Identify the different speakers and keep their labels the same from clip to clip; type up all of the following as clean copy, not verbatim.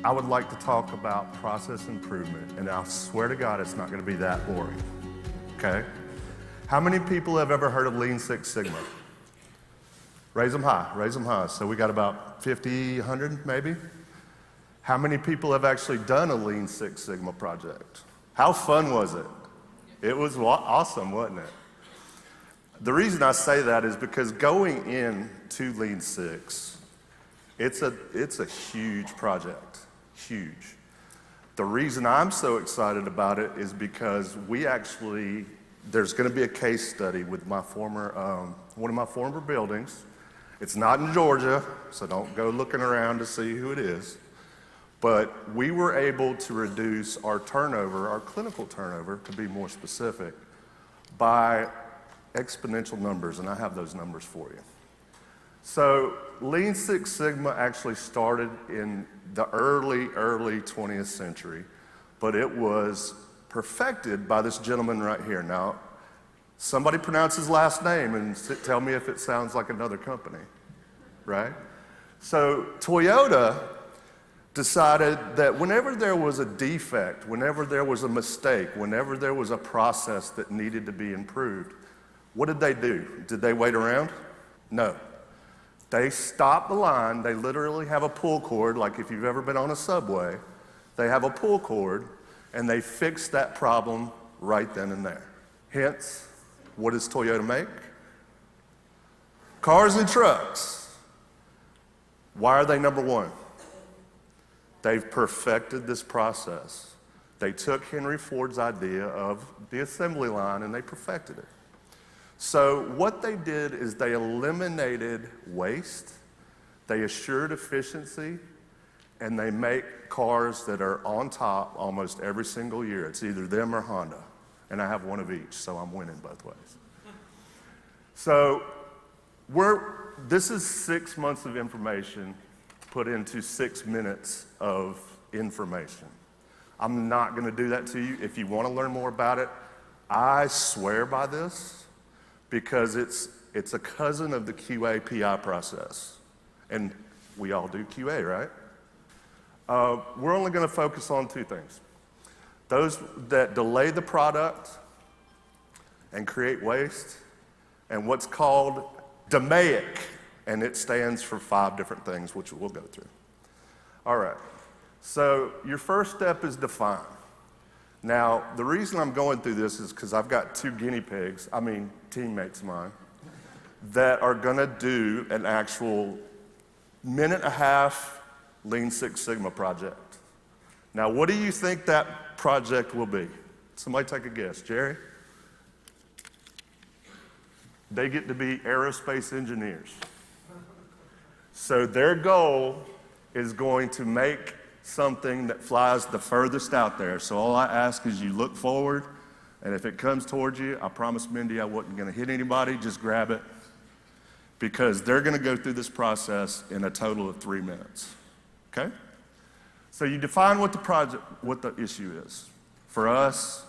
Speaker 1: I would like to talk about process improvement, and I swear to God, it's not going to be that boring, okay? How many people have ever heard of Lean Six Sigma? Raise them high, raise them high. So we got about 50, 100 maybe? How many people have actually done a Lean Six Sigma project? How fun was it? It was awesome, wasn't it? The reason I say that is because going into Lean Six, it's a huge project, huge. The reason I'm so excited about it is because there's going to be a case study with one of my former buildings. It's not in Georgia, so don't go looking around to see who it is. But we were able to reduce our turnover, our clinical turnover, to be more specific, by exponential numbers, and I have those numbers for you. So Lean Six Sigma actually started in the early 20th century, but it was perfected by this gentleman right here. Now, somebody pronounce his last name and tell me if it sounds like another company, right? So Toyota decided that whenever there was a defect, whenever there was a mistake, whenever there was a process that needed to be improved, what did they do? Did they wait around? No. They stopped the line. They literally have a pull cord, like if you've ever been on a subway, they have a pull cord, and they fixed that problem right then and there. Hence, what does Toyota make? Cars and trucks. Why are they number one? They've perfected this process. They took Henry Ford's idea of the assembly line and they perfected it. So what they did is they eliminated waste, they assured efficiency, and they make cars that are on top almost every single year. It's either them or Honda, and I have one of each, so I'm winning both ways. So this is 6 months of information put into 6 minutes of information. I'm not going to do that to you. If you want to learn more about it, I swear by this because it's a cousin of the QA/PI process. And we all do QA, right? We're only going to focus on 2 things. Those that delay the product and create waste, and what's called DMAIC, and it stands for 5 different things, which we'll go through. All right, so your first step is define. Now, the reason I'm going through this is because I've got 2 teammates of mine, that are gonna do an actual 1.5-minute Lean Six Sigma project. Now, what do you think that project will be? Somebody take a guess. Jerry? They get to be aerospace engineers. So their goal is going to make something that flies the furthest out there. So all I ask is you look forward, and if it comes towards you, I promised Mindy I wasn't gonna hit anybody, just grab it, because they're gonna go through this process in a total of 3 minutes, okay? So you define what the issue is. For us,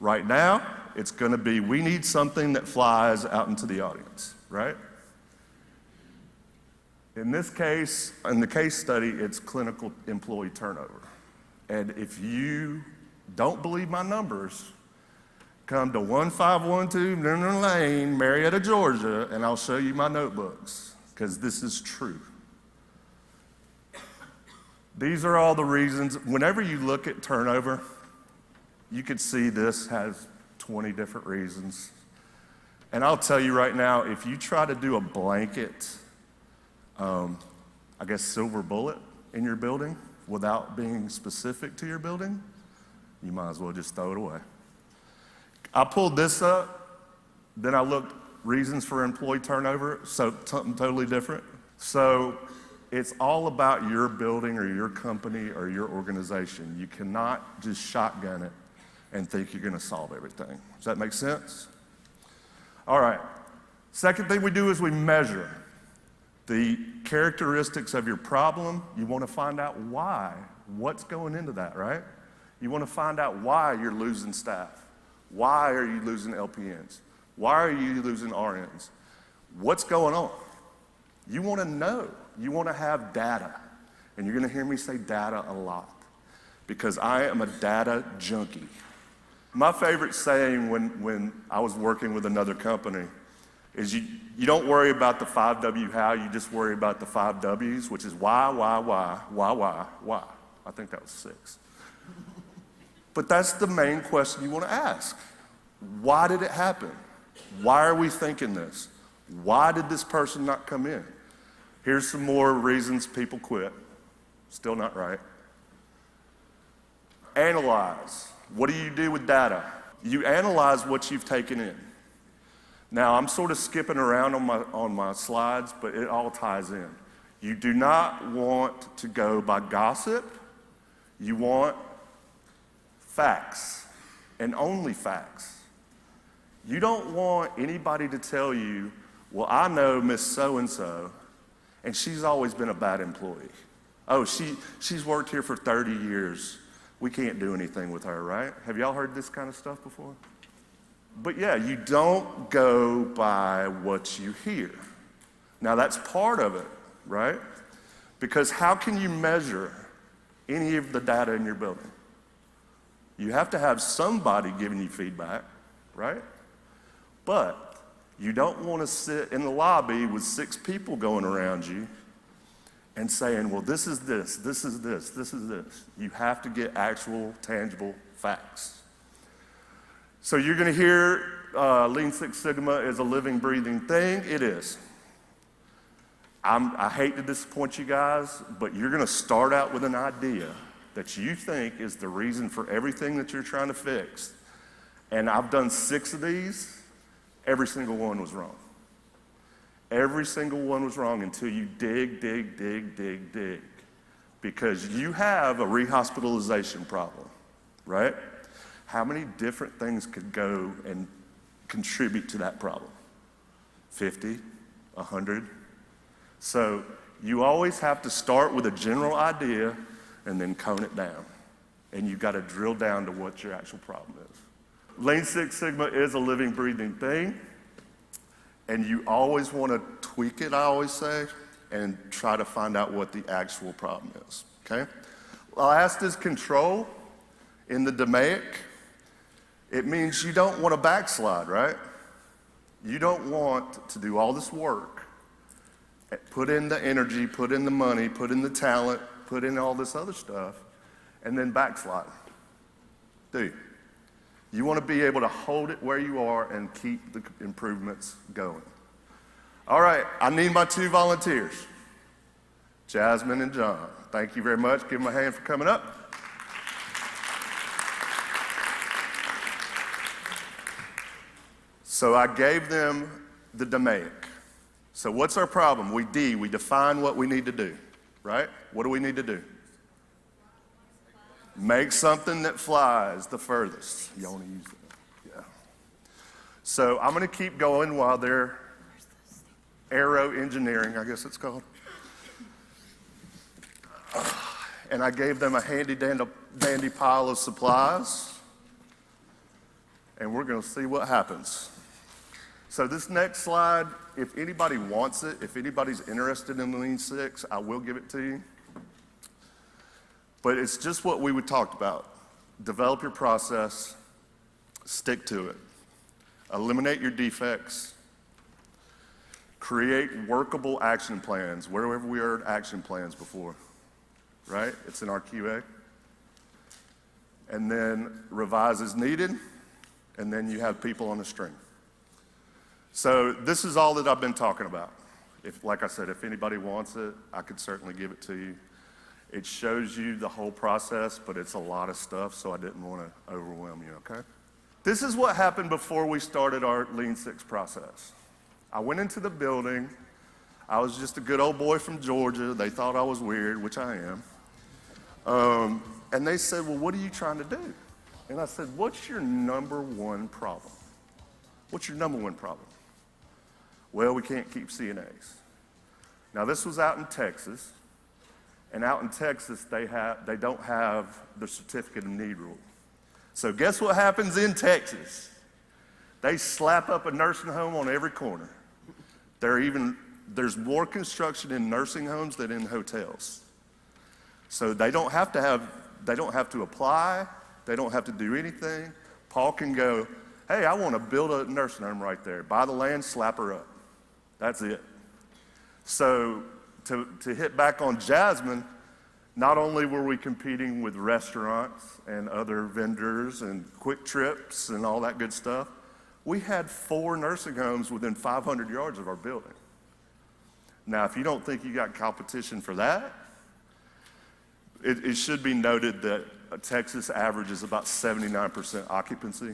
Speaker 1: right now, it's gonna be, we need something that flies out into the audience, right? In this case, in the case study, it's clinical employee turnover. And if you don't believe my numbers, come to 1512 Linden Lane, Marietta, Georgia, and I'll show you my notebooks, because this is true. These are all the reasons. Whenever you look at turnover, you could see this has 20 different reasons. And I'll tell you right now, if you try to do a blanket, silver bullet in your building without being specific to your building, you might as well just throw it away. I pulled this up, then I looked reasons for employee turnover, so something totally different. So it's all about your building or your company or your organization. You cannot just shotgun it and think you're gonna solve everything. Does that make sense? All right, second thing we do is we measure the characteristics of your problem. You wanna find out why, what's going into that, right? You wanna find out why you're losing staff. Why are you losing LPNs? Why are you losing RNs? What's going on? You wanna know, you wanna have data. And you're gonna hear me say data a lot because I am a data junkie. My favorite saying when I was working with another company is you don't worry about the 5W how, you just worry about the 5 Ws, which is why. I think that was 6. But that's the main question you want to ask. Why did it happen? Why are we thinking this? Why did this person not come in? Here's some more reasons people quit. Still not right. Analyze. What do you do with data? You analyze what you've taken in. Now, I'm sort of skipping around on my slides, but it all ties in. You do not want to go by gossip. You want facts, and only facts. You don't want anybody to tell you, well, I know Miss So-and-so, and she's always been a bad employee. Oh, she's worked here for 30 years. We can't do anything with her, right? Have y'all heard this kind of stuff before? But yeah, you don't go by what you hear. Now that's part of it, right? Because how can you measure any of the data in your building? You have to have somebody giving you feedback, right? But you don't want to sit in the lobby with 6 people going around you and saying, well, this is this, this is this, this is this. You have to get actual, tangible facts. So you're going to hear Lean Six Sigma is a living, breathing thing. It is. I hate to disappoint you guys, but you're going to start out with an idea that you think is the reason for everything that you're trying to fix. And I've done 6 of these. Every single one was wrong. Every single one was wrong until you dig. Because you have a rehospitalization problem, right? How many different things could go and contribute to that problem? 50, 100? So you always have to start with a general idea and then cone it down. And you've got to drill down to what your actual problem is. Lean Six Sigma is a living, breathing thing. And you always want to tweak it, I always say, and try to find out what the actual problem is, okay? Last is control. In the DMAIC, it means you don't want to backslide, right? You don't want to do all this work, put in the energy, put in the money, put in the talent, put in all this other stuff, and then backslide. Do you? You want to be able to hold it where you are and keep the improvements going. All right, I need my 2 volunteers, Jasmine and John. Thank you very much. Give them a hand for coming up. So I gave them the DMAIC. So what's our problem? We define what we need to do, right? What do we need to do? Make something that flies the furthest. You want to use it? Yeah. So I'm going to keep going while they're aero engineering, I guess it's called. And I gave them a handy dandy pile of supplies. And we're going to see what happens. So this next slide, if anybody wants it, if anybody's interested in Lean Six, I will give it to you. But it's just what we talked about. Develop your process, stick to it. Eliminate your defects. Create workable action plans. Wherever we heard action plans before, right? It's in our QA. And then revise as needed, and then you have people on the string. So this is all that I've been talking about. Like I said, if anybody wants it, I could certainly give it to you. It shows you the whole process, but it's a lot of stuff, so I didn't want to overwhelm you, okay? This is what happened before we started our Lean Six process. I went into the building. I was just a good old boy from Georgia. They thought I was weird, which I am. And they said, well, what are you trying to do? And I said, what's your number 1 problem? What's your number 1 problem? Well, we can't keep CNAs. Now, this was out in Texas. And out in Texas, they don't have the certificate of need rule. So guess what happens in Texas? They slap up a nursing home on every corner. There's more construction in nursing homes than in hotels. So they don't have to apply, they don't have to do anything. Paul can go, hey, I want to build a nursing home right there. Buy the land, slap her up. That's it. So to hit back on Jasmine, not only were we competing with restaurants and other vendors and Quick Trips and all that good stuff, we had 4 nursing homes within 500 yards of our building. Now, if you don't think you got competition for that, it should be noted that Texas averages about 79% occupancy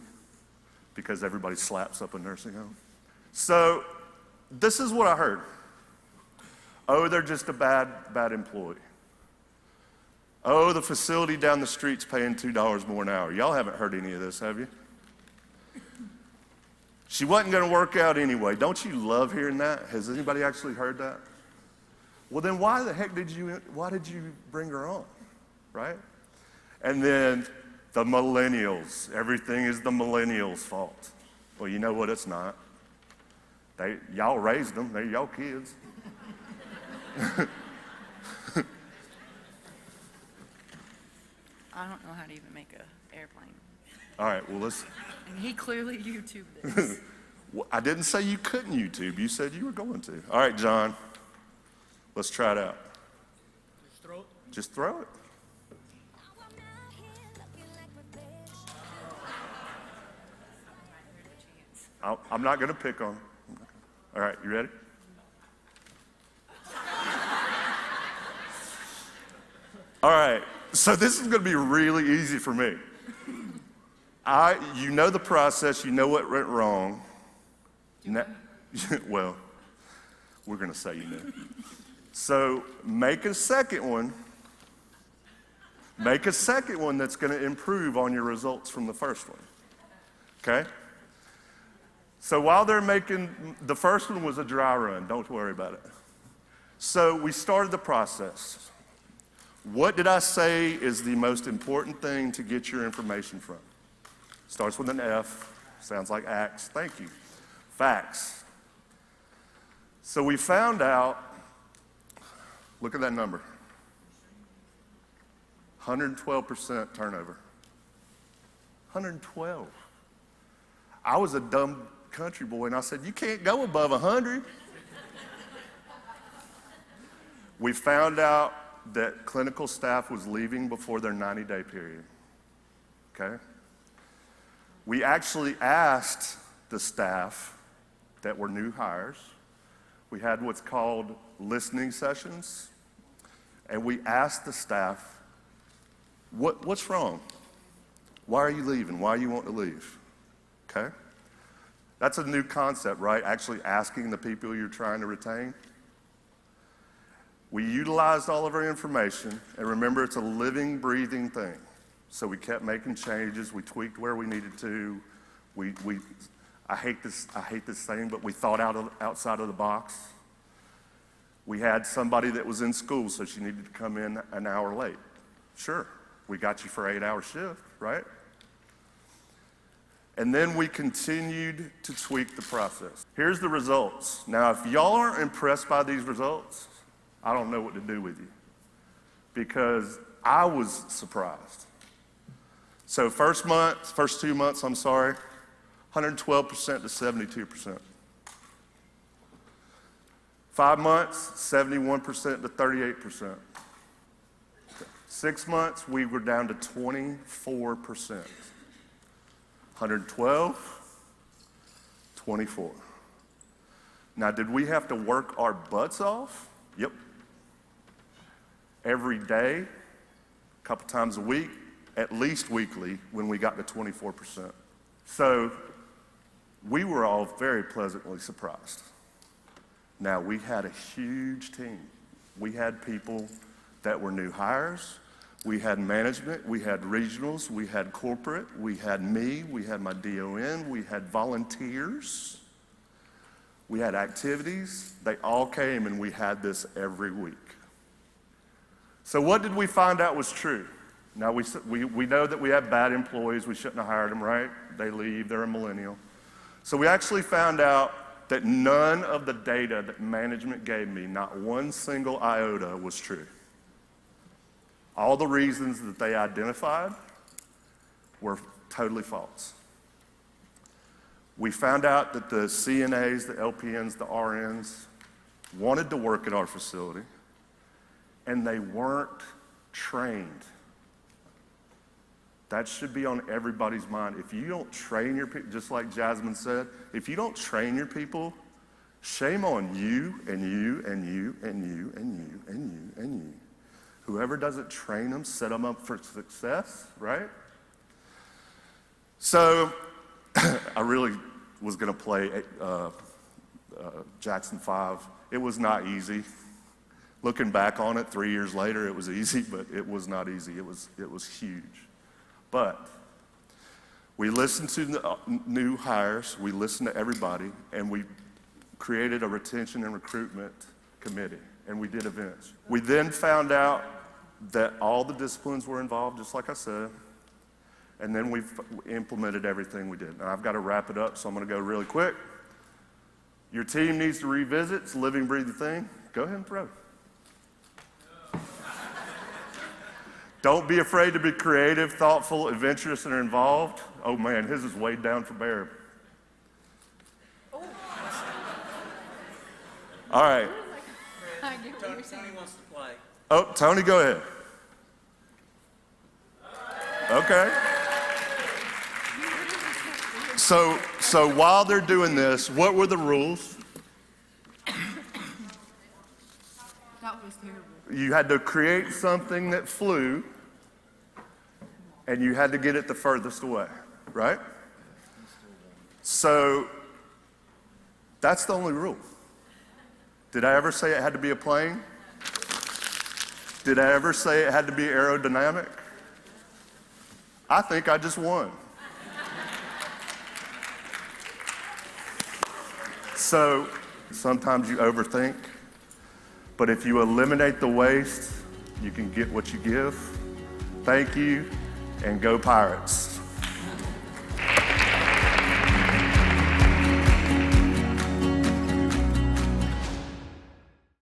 Speaker 1: because everybody slaps up a nursing home. So this is what I heard. Oh, they're just a bad employee. Oh, the facility down the street's paying $2 more an hour. Y'all haven't heard any of this, have you? She wasn't going to work out anyway. Don't you love hearing that? Has anybody actually heard that? Well, then why the heck did you bring her on, right? And then the millennials. Everything is the millennials' fault. Well, you know what? It's not. Y'all raised them. They're y'all kids.
Speaker 2: I don't know how to even make an airplane.
Speaker 1: All right, well, let's...
Speaker 2: And he clearly YouTubed this.
Speaker 1: Well, I didn't say you couldn't YouTube. You said you were going to. All right, John, let's try it out.
Speaker 3: Just throw it?
Speaker 1: Just throw it. I'm not going to pick on him. All right, you ready? All right, so this is going to be really easy for me. You know the process, you know what went wrong. Well, we're going to say you know. So make a second one. Make a second one that's going to improve on your results from the first one. Okay? So while they're making, the first one was a dry run. Don't worry about it. So we started the process. What did I say is the most important thing to get your information from? Starts with an F, sounds like acts. Thank you. Facts. So we found out, look at that number, 112% turnover. 112. I was a dumb country boy and I said, you can't go above 100. We found out that clinical staff was leaving before their 90-day period, okay? We actually asked the staff that were new hires. We had what's called listening sessions, and we asked the staff, what's wrong? Why are you leaving? Why you want to leave? Okay? That's a new concept, right? Actually asking the people you're trying to retain. We utilized all of our information, and remember, it's a living, breathing thing. So we kept making changes. We tweaked where we needed to. I hate this saying, but we thought outside of the box. We had somebody that was in school, so she needed to come in an hour late. Sure, we got you for an 8-hour shift, right? And then we continued to tweak the process. Here's the results. Now, if y'all aren't impressed by these results, I don't know what to do with you, because I was surprised. So first 2 months, 112% to 72%. 5 months, 71% to 38%. 6 months, we were down to 24%. 112, 24. Now, did we have to work our butts off? Yep. Every day, a couple times a week, at least weekly, when we got to 24%. So we were all very pleasantly surprised. Now, we had a huge team. We had people that were new hires. We had management. We had regionals. We had corporate. We had me. We had my DON. We had volunteers. We had activities. They all came, and we had this every week. So what did we find out was true? Now, we know that we have bad employees. We shouldn't have hired them, right? They leave. They're a millennial. So we actually found out that none of the data that management gave me, not one single iota, was true. All the reasons that they identified were totally false. We found out that the CNAs, the LPNs, the RNs wanted to work at our facility, and they weren't trained. That should be on everybody's mind. If you don't train your people, just like Jasmine said, if you don't train your people, shame on you and you and you and you and you and you and you. Whoever doesn't train them, set them up for success, right? So I really was going to play Jackson 5. It was not easy. Looking back on it 3 years later, it was easy, but it was not easy. It was huge. But we listened to the new hires, we listened to everybody, and we created a retention and recruitment committee, and we did events. We then found out that all the disciplines were involved, just like I said, and then we implemented everything we did. Now I've got to wrap it up, so I'm going to go really quick. Your team needs to revisit. It's a living, breathing thing. Go ahead and throw. Don't be afraid to be creative, thoughtful, adventurous, and involved. Oh man, his is weighed down for bear. All right.
Speaker 2: I get what you're saying.
Speaker 3: Tony wants to play.
Speaker 1: Oh, Tony, go ahead. Okay. So while they're doing this, what were the rules?
Speaker 2: That was terrible.
Speaker 1: You had to create something that flew, and you had to get it the furthest away, right? So that's the only rule. Did I ever say it had to be a plane? Did I ever say it had to be aerodynamic? I think I just won. So sometimes you overthink, but if you eliminate the waste, you can get what you give. Thank you, and go Pirates.